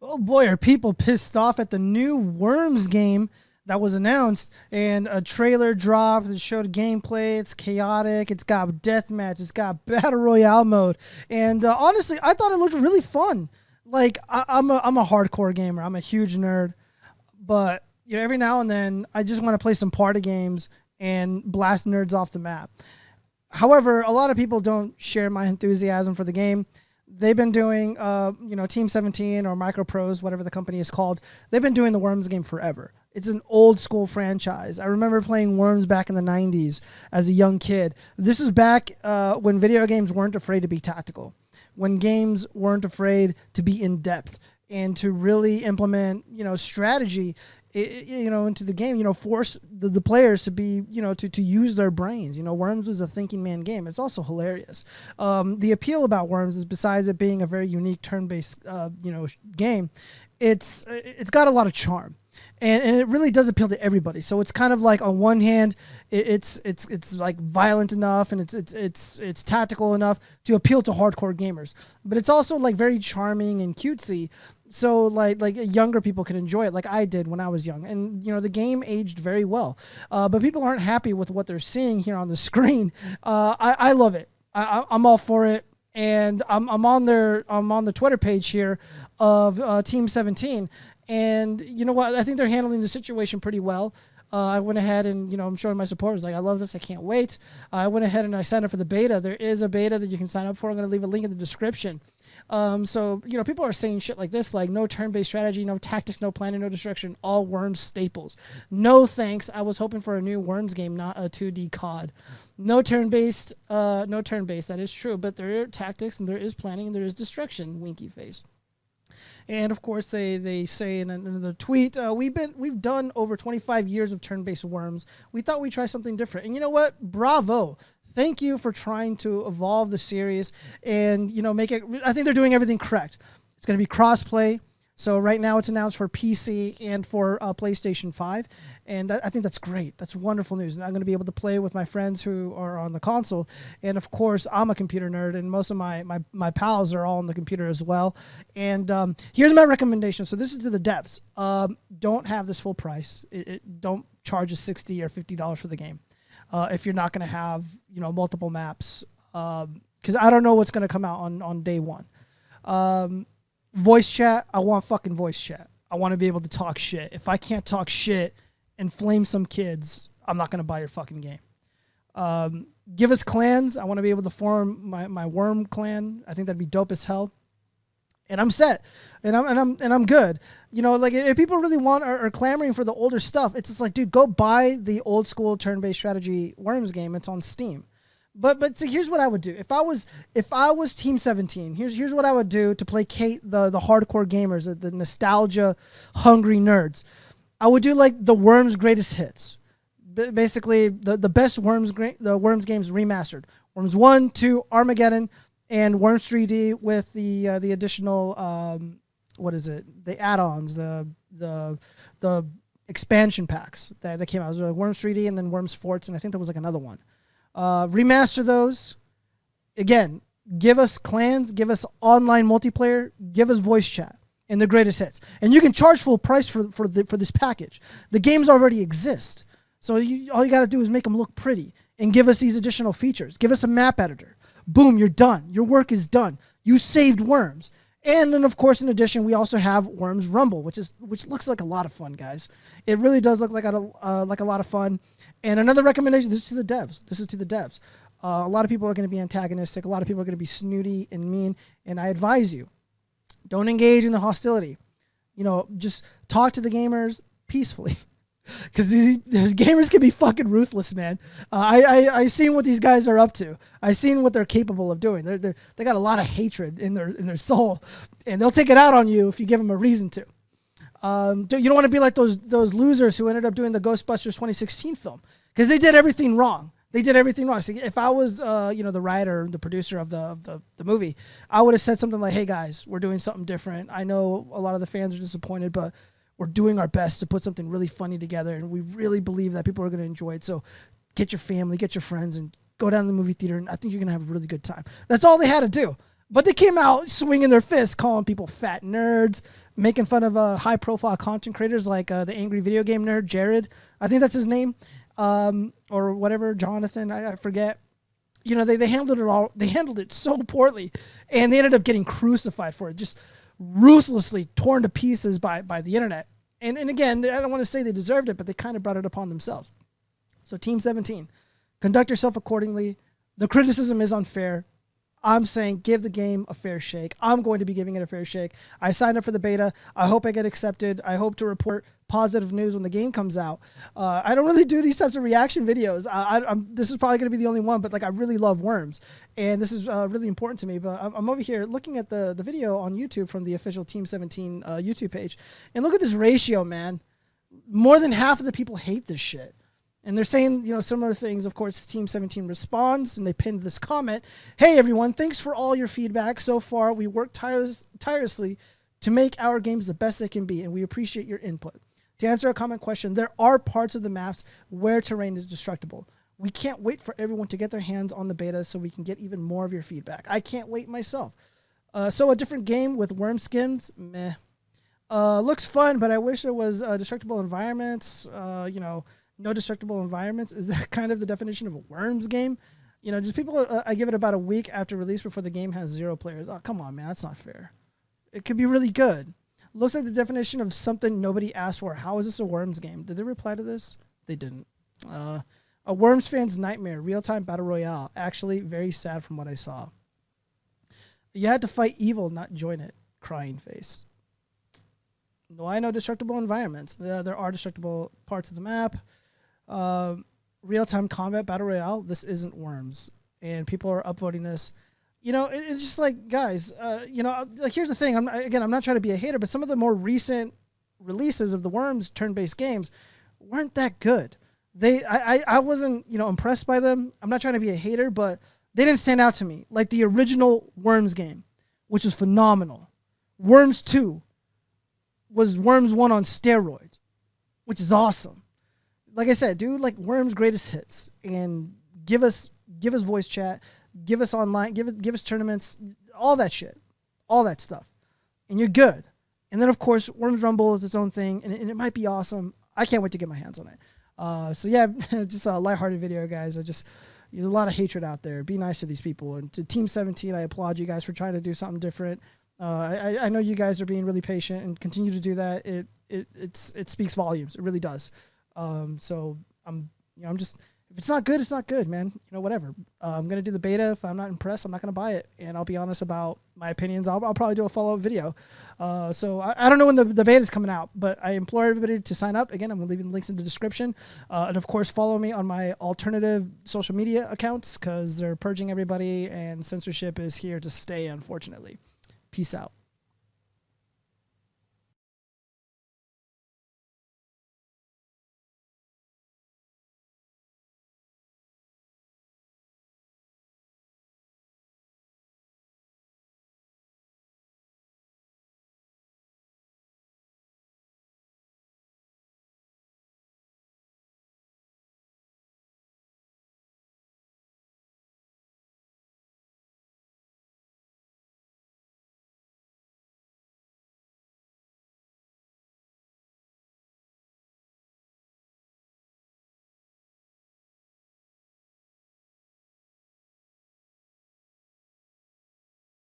Oh boy, are people pissed off at the new Worms game that was announced, and a trailer dropped that showed gameplay. It's chaotic. It's got deathmatch. It's got battle royale mode. And honestly, I thought it looked really fun. Like I'm a hardcore gamer. I'm a huge nerd, but every now and then I just want to play some party games and blast nerds off the map. However, a lot of people don't share my enthusiasm for the game. They've been doing, Team 17 or Microprose, whatever the company is called. They've been doing the Worms game forever. It's an old school franchise. I remember playing Worms back in the 90s as a young kid. This is back when video games weren't afraid to be tactical, when games weren't afraid to be in depth and to really implement, strategy into the game, force the players to be, to use their brains. Worms was a thinking man game. It's also hilarious. The appeal about Worms is, besides it being a very unique turn-based, game, it's got a lot of charm. And it really does appeal to everybody. So it's kind of like, on one hand, it's like violent enough and it's tactical enough to appeal to hardcore gamers. But it's also like very charming and cutesy. So like younger people can enjoy it, like I did when I was young. And the game aged very well. But people aren't happy with what they're seeing here on the screen. I love it. I'm all for it. And I'm on the Twitter page here of Team 17. And you know what? I think they're handling the situation pretty well. I went ahead and, I'm showing my support. I was like, I love this. I can't wait. I went ahead and I signed up for the beta. There is a beta that you can sign up for. I'm going to leave a link in the description. So people are saying shit like this, like no turn-based strategy, no tactics, no planning, no destruction, all Worms staples. No thanks. I was hoping for a new Worms game, not a 2D COD. No turn-based, that is true, but there are tactics and there is planning and there is destruction, winky face. And of course, they say in another tweet, we've done over 25 years of turn-based Worms. We thought we'd try something different. And you know what? Bravo. Thank you for trying to evolve the series and, make it. I think they're doing everything correct. It's going to be cross-play. So right now it's announced for PC and for PlayStation 5. And I think that's great. That's wonderful news. And I'm going to be able to play with my friends who are on the console. And of course, I'm a computer nerd, and most of my pals are all on the computer as well. And here's my recommendation. So this is to the devs. Don't have this full price. Don't charge us $60 or $50 for the game. If you're not going to have, multiple maps. Because I don't know what's going to come out on day one. Voice chat, I want fucking voice chat. I want to be able to talk shit. If I can't talk shit and flame some kids, I'm not going to buy your fucking game. Give us clans. I want to be able to form my worm clan. I think that'd be dope as hell. And I'm set. And I'm good. If people really want or are clamoring for the older stuff, it's just like, dude, go buy the old school turn-based strategy Worms game. It's on Steam. But see, here's what I would do. If I was Team 17, here's what I would do to placate the hardcore gamers, the nostalgia hungry nerds. I would do like the Worms greatest hits. Basically the best Worms games remastered. Worms 1, 2, Armageddon, and Worms 3D with the additional the add-ons, the expansion packs that came out. It was Worms 3D and then Worms Forts, and I think there was like another one. Remaster those. Again, give us clans, give us online multiplayer, give us voice chat and the greatest hits. And you can charge full price for this package. The games already exist. So all you got to do is make them look pretty and give us these additional features. Give us a map editor. Boom, you're done. Your work is done. You saved Worms. And then, of course, in addition, we also have Worms Rumble, which looks like a lot of fun, guys. It really does look like a lot of fun. And another recommendation, this is to the devs. A lot of people are going to be antagonistic. A lot of people are going to be snooty and mean. And I advise you, don't engage in the hostility. Just talk to the gamers peacefully. Because these gamers can be fucking ruthless, man. I've seen what these guys are up to. I've seen what they're capable of doing. They got a lot of hatred in their soul, and they'll take it out on you if you give them a reason to. You don't want to be like those losers who ended up doing the Ghostbusters 2016 film, because they did everything wrong. See, if I was the writer, the producer of the movie, I would have said something like, "Hey guys, we're doing something different. I know a lot of the fans are disappointed, but we're doing our best to put something really funny together, and we really believe that people are going to enjoy it. So get your family, get your friends, and go down to the movie theater, and I think you're going to have a really good time." That's all they had to do. But they came out swinging their fists, calling people fat nerds, making fun of high-profile content creators like the angry video game nerd, Jared. I think that's his name, or whatever, Jonathan, I forget. You know, they handled it all. They handled it so poorly, and they ended up getting crucified for it, just ruthlessly torn to pieces by the internet. And again, I don't want to say they deserved it, but they kind of brought it upon themselves. So Team 17, conduct yourself accordingly. The criticism is unfair. I'm saying give the game a fair shake. I'm going to be giving it a fair shake. I signed up for the beta. I hope I get accepted. I hope to report positive news when the game comes out. I don't really do these types of reaction videos. This is probably going to be the only one, but like I really love Worms, and this is really important to me. But I'm over here looking at the video on YouTube from the official Team 17 YouTube page, and look at this ratio, man. More than half of the people hate this shit. And they're saying, you know, similar things. Of course, Team 17 responds, and they pinned this comment. Hey, everyone, thanks for all your feedback so far. We worked tirelessly to make our games the best they can be, and we appreciate your input. To answer a comment question, there are parts of the maps where terrain is destructible. We can't wait for everyone to get their hands on the beta so we can get even more of your feedback. I can't wait myself. So a different game with worm skins, meh. Looks fun, but I wish there was destructible environments, you know, no destructible environments. Is that kind of the definition of a Worms game? You know, just people, I give it about a week after release before the game has 0 players. Oh, come on, man. That's not fair. It could be really good. Looks like the definition of something nobody asked for. How is this a Worms game? Did they reply to this? They didn't. A Worms fan's nightmare. Real-time battle royale. Actually, very sad from what I saw. You had to fight evil, not join it. Crying face. No, I know destructible environments. There are destructible parts of the map. Real-time combat battle royale. This isn't Worms, and people are upvoting this. You know, it's just like, guys. You know, like here's the thing. I'm not trying to be a hater, but some of the more recent releases of the Worms turn-based games weren't that good. I wasn't, you know, impressed by them. I'm not trying to be a hater, but they didn't stand out to me like the original Worms game, which was phenomenal. Worms 2 was Worms 1 on steroids, which is awesome. Like I said, dude, like Worms greatest hits, and give us voice chat, give us online, give us tournaments, all that shit, all that stuff, and you're good. And then of course Worms Rumble is its own thing, and it might be awesome. I can't wait to get my hands on it. So yeah, just a lighthearted video, guys. There's a lot of hatred out there. Be nice to these people. And to Team 17, I applaud you guys for trying to do something different. I know you guys are being really patient and continue to do that. It speaks volumes. It really does. So I'm just, if it's not good, it's not good, man. You know, whatever. I'm going to do the beta. If I'm not impressed, I'm not going to buy it. And I'll be honest about my opinions. I'll probably do a follow-up video. So I don't know when the beta is coming out, but I implore everybody to sign up. Again, I'm going to leave the links in the description. And of course, follow me on my alternative social media accounts because they're purging everybody and censorship is here to stay, unfortunately. Peace out.